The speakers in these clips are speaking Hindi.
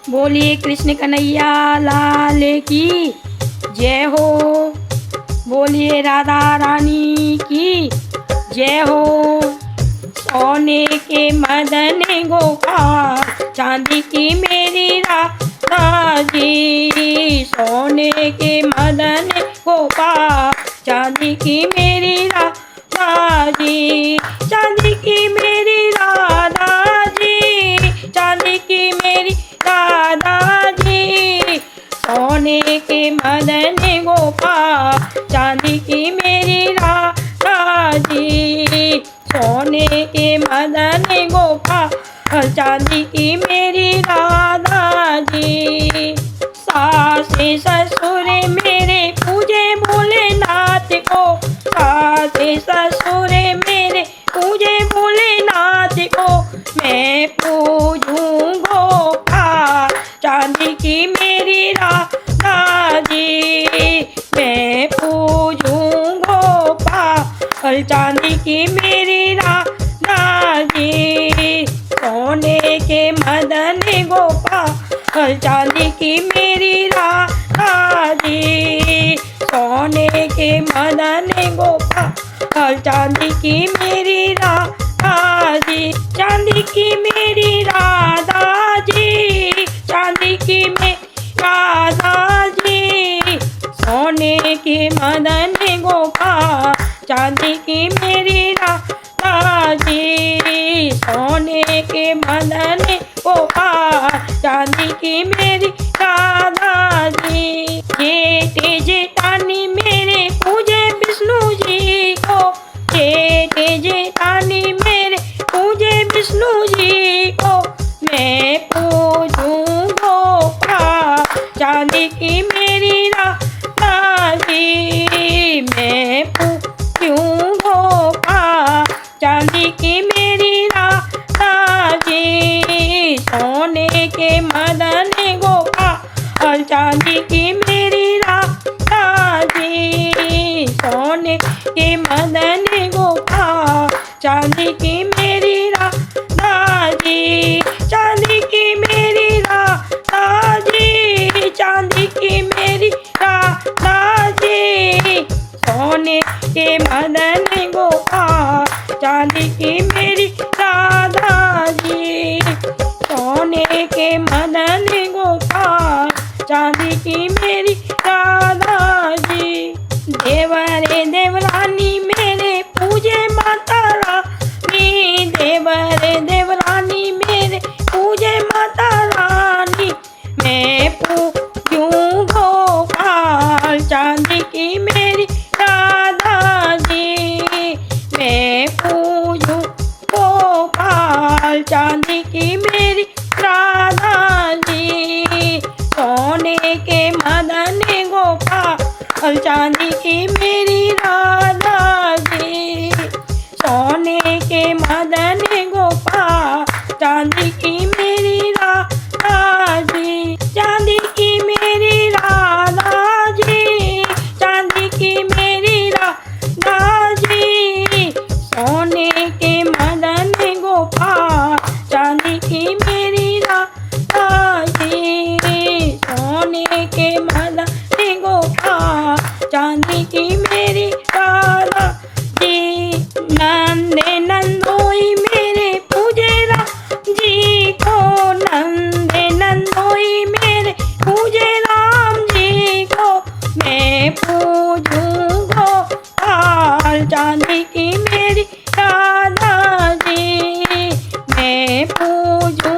बोलिए कृष्ण कन्हैया लाल की जय हो। बोलिए राधा रानी की जय हो। सोने के मदन गोपाल चांदी की मेरी राधा जी। सोने के मदन गोपाल चांदी की मेरी राधा जी। चांदी की मेरी राधा जी। चांदी की मेरी राधा जी। सोने के मदन गोपाल चांदी की मेरी राधा जी। सोने के मदन गोपाल चांदी की मेरी राधा जी। सास ससुर मेरे पूजे भोलेनाथ को। सास ससुर मेरे पूजे भोलेनाथ को। मैं पूजूं गोपाल चांदी की मेरी राधा जी। मैं पूजूं गोपाल चांदी की मेरी राधा जी। सोने के मदन गोपाल चांदी की मेरी राधा जी। सोने के मदन गोपाल चांदी की मेरी राधा जी। चांदी की मेरी राधा जी। चांदी की मेरी राधा जी। सोने के मदन गोपाल चांदी की मेरी राधा जी। सोने के मदन गोपाल चांदी की मेरी राधा जी। जेठ जेठानी मेरे पूजे विष्णु जी को। जेठ जेठानी मेरे पूजे विष्णु जी को। मैं पूजूं गोपाल चांदी की मेरी राधा जी। मैं पूजूं गोपाल चांदी की मेरी राधा जी। सोने के मदन गोपाल चांदी की मेरी राधा जी। सोने के मदन गोपाल चांदी की मेरी राधा जी। चांदी की मेरी राधा जी। चांदी की मेरी राधा जी। सोने के मदन गोपाल चांदी की मेरी राधा जी। सोने के मदन गोपाल चांदी की मेरी राधा जी। देवरे देवरानी मेरे पूजे माता रानी। देवरे देवरानी मेरे पूजे माता रानी। मैं पूजूं गोपाल चांदी की मेरी राधा जी। मैं पूजूं गोपाल चांदी की मेरी राधा जी। सोने के मदन गोपाल चांदी की मेरी राधा जी। सोने के मदन गोपाल चांदी की मेरी राधा जी। चांदी की मेरी राधा जी। चांदी की मेरी राधा जी। सोने के मदन गोपाल चांदी की मेरी राधा जी। सोने के मदन गोपाल चांदी की मेरी राधा जी। नंदे नंदोई मेरे पूजे राम जी को। नंदे नंदोई मेरे पूजे राम जी को। मैं पूजूं गोपाल चांदी की मेरी राधा जी। मैं पूजूं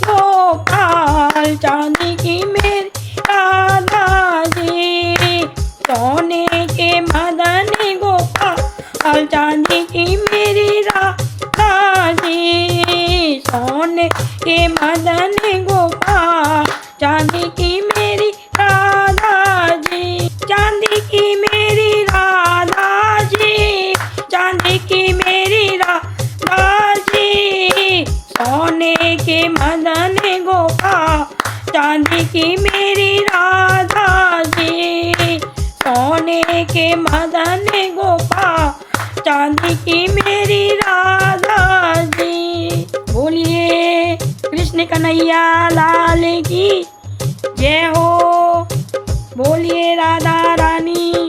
गोपाल चांदी की मेरी राधा जी। सोने के मदन गोपाल चांदी की मेरी राधा जी। सोने के मदन गोपाल चांदी की मेरी राधा जी। चांदी की मेरी राधा जी। चांदी की मेरी राधा जी। सोने के मदन गोपाल चांदी की मेरी राधा जी। सोने के मदन गोपाल चांदी की मेरी राधा जी। बोलिए कृष्ण कन्हैया लाल की जय हो। बोलिए राधा रानी